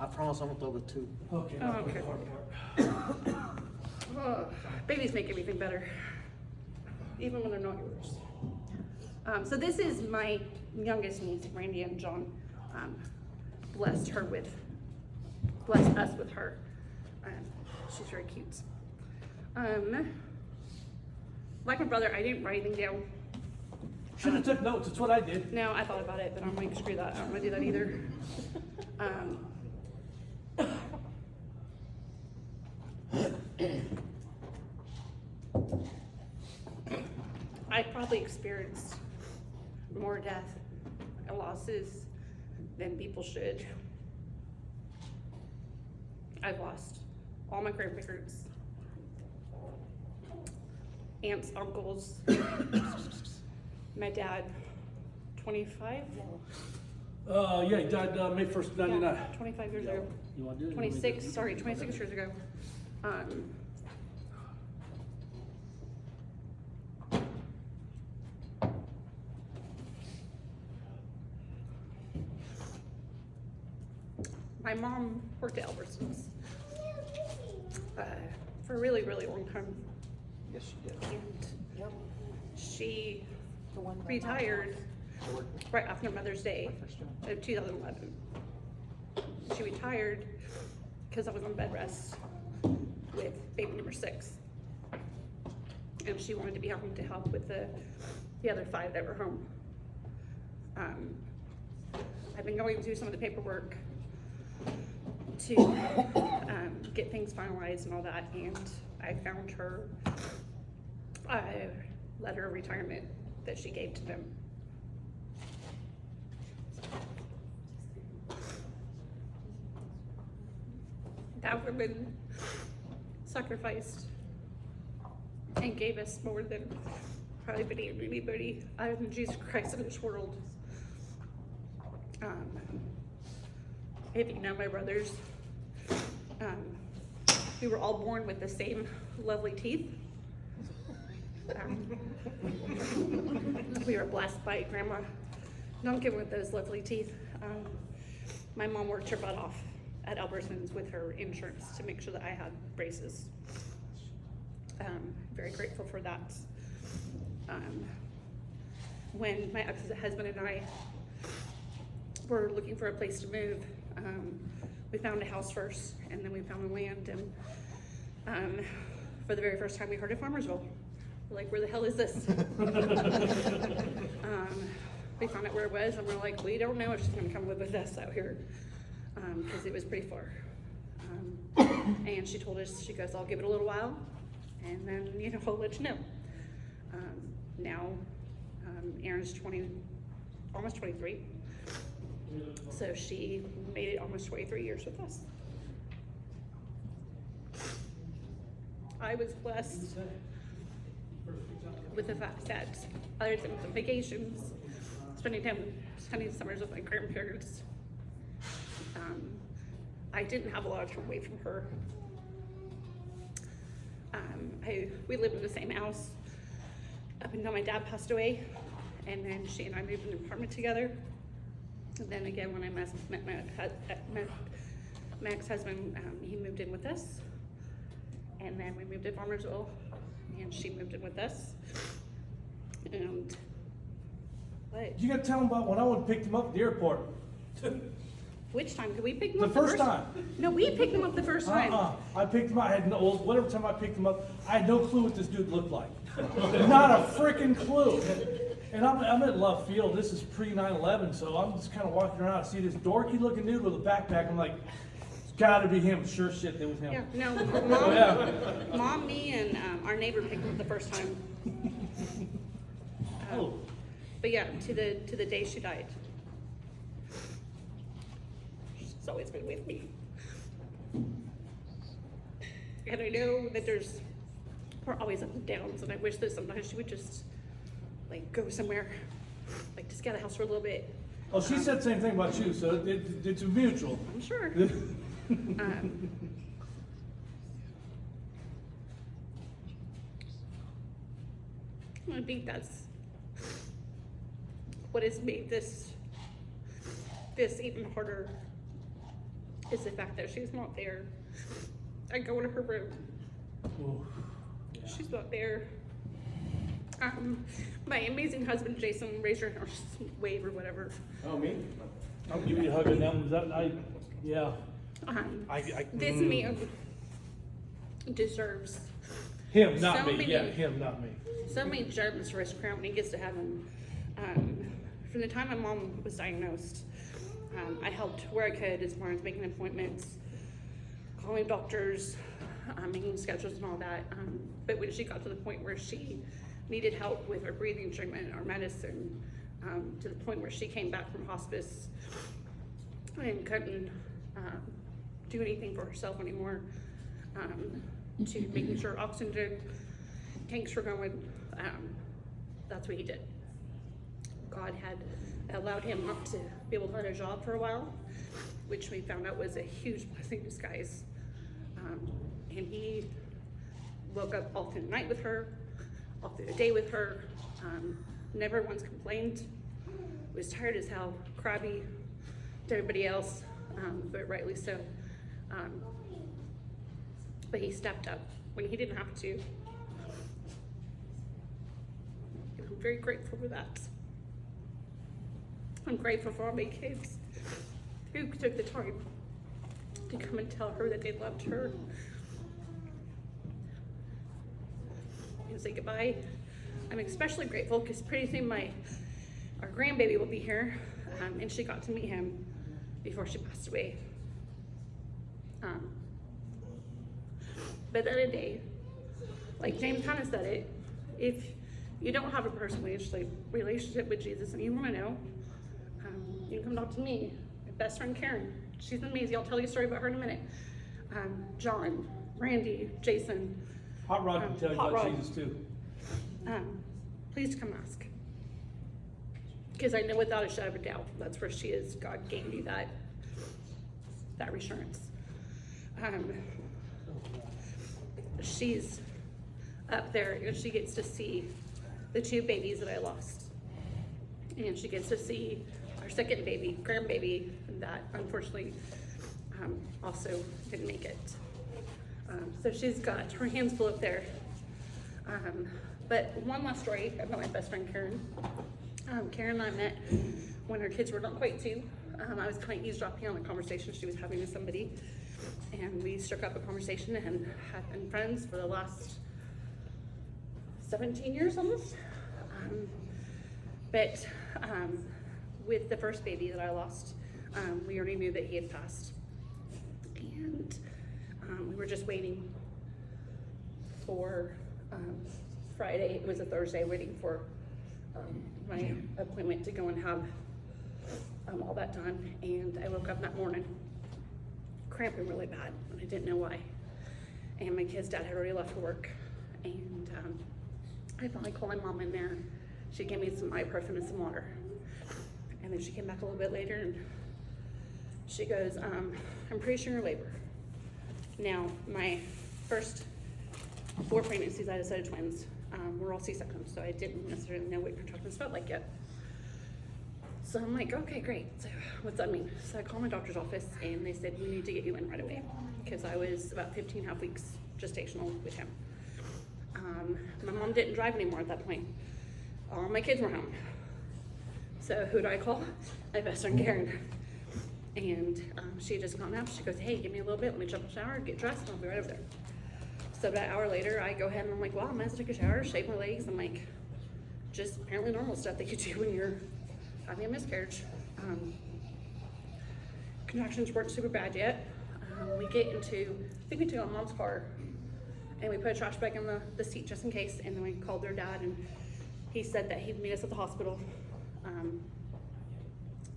I promise I won't throw the two. Okay. Oh, okay. Oh, babies make everything better, even when they're not yours. So this is my youngest niece, Randy and John. Blessed us with her. She's very cute. Like my brother, I didn't write anything down. Should have took notes. That's what I did. No, I thought about it, but I'm like, screw that. I don't want to do that either. I probably experienced more death and losses than people should. I've lost all my grandparents, aunts, uncles, my dad, 25? Yeah, he died May 1st, 99. Yeah, 25 years ago. You want to do it? 26 years ago. My mom worked at Albertsons for a really, really long time. Yes, she did. And she retired right after Mother's Day of 2011. She retired because I was on bed rest with baby number 6. And she wanted to be home to help with the other 5 that were home. I've been going through some of the paperwork to get things finalized and all that, and I found her letter of retirement that she gave to them. That woman sacrificed and gave us more than probably anybody other than Jesus Christ in this world. If you know my brothers, we were all born with the same lovely teeth. We were blessed by Grandma Duncan with those lovely teeth. My mom worked her butt off at Albertsons with her insurance to make sure that I had braces. Very grateful for that. When my ex-husband and I were looking for a place to move, we found a house first, and then we found the land, and for the very first time we heard of Farmersville. We're like, where the hell is this? We found out where it was, and we're like, we don't know if she's gonna come live with us out here, because it was pretty far. And she told us, she goes, I'll give it a little while, and then, I'll let you know. Now, Erin's almost 23. So she made it almost 23 years with us. I was blessed with the fact that other than the vacations, spending summers with my grandparents, I didn't have a lot of time away from her. We lived in the same house up until my dad passed away, and then she and I moved in an apartment together. And then again, when I met my ex-husband, he moved in with us. And then we moved to Farmersville, and she moved in with us. And what? You gotta tell them about when I went and picked him up at the airport. Which time? Did we pick him The up first time. No, we picked him up the first time. I picked him up. I had no, whatever time I picked him up, I had no clue what this dude looked like. Not a freaking clue. And I'm in left field. This is pre 9/11, so I'm just kind of walking around. I see this dorky looking dude with a backpack. I'm like, it's gotta be him. Sure shit, it was him. Yeah, no, Mom, me, and our neighbor picked him up the first time. Oh. But yeah, to the day she died. She's always been with me. And I know that we're always up and downs, and I wish that sometimes she would just like go somewhere, like just get a house for a little bit. Oh, she said the same thing about you, so it's mutual. I'm sure. I think that's what has made this even harder is the fact that she's not there. I go into her room, Ooh. Yeah. she's not there. My amazing husband Jason, raise your hand or just wave or whatever. Oh, me? I'll give you a hug on that one. Yeah. This man deserves Him, not So me. many- Yeah, him, not me. so many germs for his crown when he gets to heaven. From the time my mom was diagnosed, I helped where I could as far as making appointments, calling doctors, making schedules and all that. But when she got to the point where she needed help with her breathing treatment or medicine, to the point where she came back from hospice and couldn't do anything for herself anymore, to making sure oxygen tanks were going, that's what he did. God had allowed him not to be able to find a job for a while, which we found out was a huge blessing in disguise. And he woke up all through the night with her, all through the day with her, never once complained, was tired as hell, crabby to everybody else, but rightly so. But he stepped up when he didn't have to. And I'm very grateful for that. I'm grateful for all my kids who took the time to come and tell her that they loved her and say goodbye. I'm especially grateful because pretty soon our grandbaby will be here, and she got to meet him before she passed away. But then a day, like James kind of said it, if you don't have a personal relationship with Jesus and you want to know, you can come talk to me, my best friend Karen. She's amazing. I'll tell you a story about her in a minute. John, Randy, Jason. Hot Rod can tell you Hot about Rod. Jesus too. Please come ask. Because I know without a shadow of a doubt, that's where she is. God gave me that reassurance. She's up there and she gets to see the two babies that I lost. And she gets to see our second baby, grandbaby, that unfortunately also didn't make it. So she's got her hands full up there. But one last story about my best friend Karen. Karen and I met when her kids were not quite two. I was kind of eavesdropping on a conversation she was having with somebody, and we struck up a conversation and have been friends for the last 17 years almost. But with the first baby that I lost, we already knew that he had passed, and we were just waiting for Friday. It was a Thursday, waiting for my appointment to go and have all that done. And I woke up that morning cramping really bad, and I didn't know why. And my kid's dad had already left for work, and I finally called my mom in there. She gave me some ibuprofen and some water, and then she came back a little bit later and she goes, I'm pretty sure you're in labor. Now, my first 4 pregnancies, I had a set of twins. Were all C-sections, so I didn't necessarily know what contractions felt like yet. So I'm like, okay, great. So what's that mean? So I called my doctor's office and they said, we need to get you in right away, because I was about 15 and a half weeks gestational with him. My mom didn't drive anymore at that point. All my kids were home. So who do I call? My best friend Karen. And she had just gone out. She goes, hey, give me a little bit. Let me jump in the shower, get dressed, and I'll be right over there. So about an hour later, I go ahead and I'm like, well, I'm gonna take a shower, shave my legs. I'm like, just apparently normal stuff that you do when you're having a miscarriage. Contractions weren't super bad yet. We get into, I think we took on mom's car, and we put a trash bag in the seat just in case, and then we called their dad, and he said that he'd meet us at the hospital.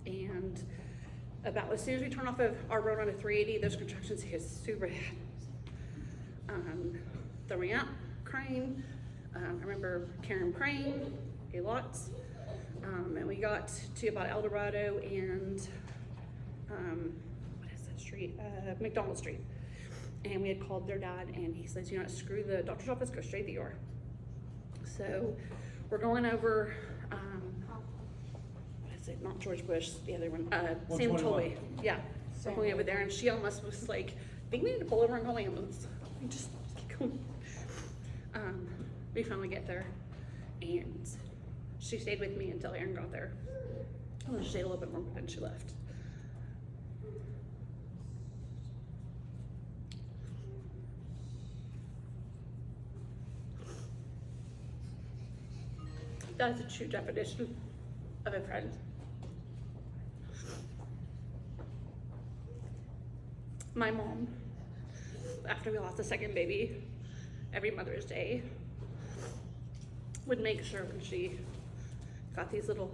And about as soon as we turned off of our road on a 380, those contractions hit super bad. Throwing up, crying. I remember Karen praying a lot. And we got to about El Dorado and what is that street? McDonald Street. And we had called their dad, and he says, you know, screw the doctor's office, go straight to the ER. So we're going over, what is it? Not George Bush, the other one. Sam 121. Tolway. Yeah, So I'm going over there, and she almost was like, I think we need to pull over and call ambulance. We just keep going. We finally get there, and she stayed with me until Aaron got there. Well, she stayed a little bit more, but then she left. That's a true definition of a friend. My mom, after we lost the second baby, every Mother's Day, would make sure when she got these little,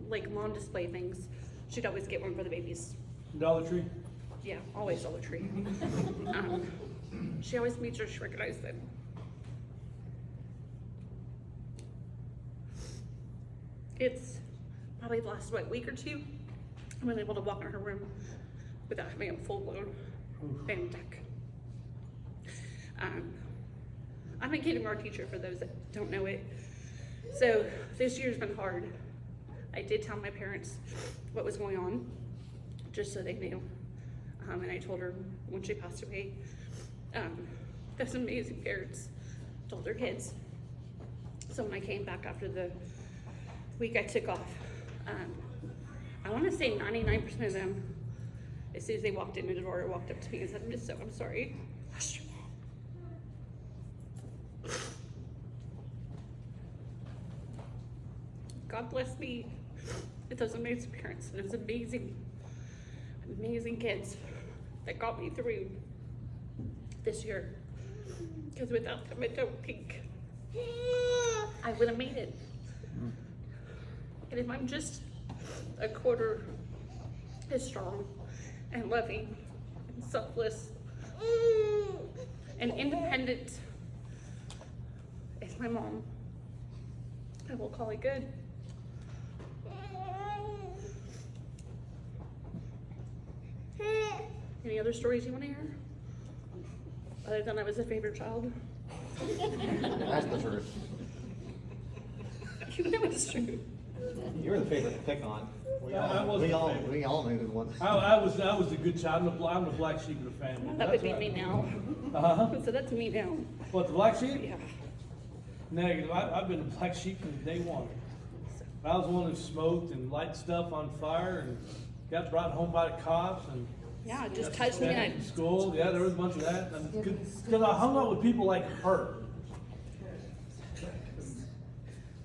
like, lawn display things, she'd always get one for the babies. Dollar Tree? Yeah, always Dollar Tree. She always made sure she recognized them. It's probably the last, week or two, I've been able to walk in her room without having a full-blown panic attack. I'm a kindergarten teacher, for those that don't know it. So this year's been hard. I did tell my parents what was going on, just so they knew. And I told her when she passed away, those amazing parents told their kids. So when I came back after the week I took off, I want to say 99% of them, as soon as they walked in the door, walked up to me and said, I'm sorry. Lost your mom. God bless me with those amazing parents and those amazing, amazing kids that got me through this year. Because without them, I don't think I would have made it. And if I'm just a quarter as strong and loving and selfless and independent as my mom, I will call it good. Any other stories you want to hear? Other than I was a favorite child? That's the truth. You know it's true. You were the favorite to pick on. I wasn't the favorite. We all knew who won. I was a good child. I'm the black sheep of the family. That would be me now. Uh-huh. So that's me now. What, the black sheep? Yeah. Negative. I've been the black sheep from day one. I was the one who smoked and lighted stuff on fire and got brought home by the cops and Yeah, it just got touched me. suspended from school. Yeah, there was a bunch of that. Because I hung out with people like her.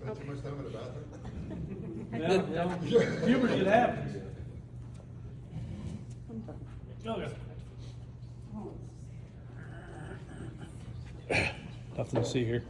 Spent too much time in the bathroom? Yeah. Puberty, it happens. Okay. Nothing to see here.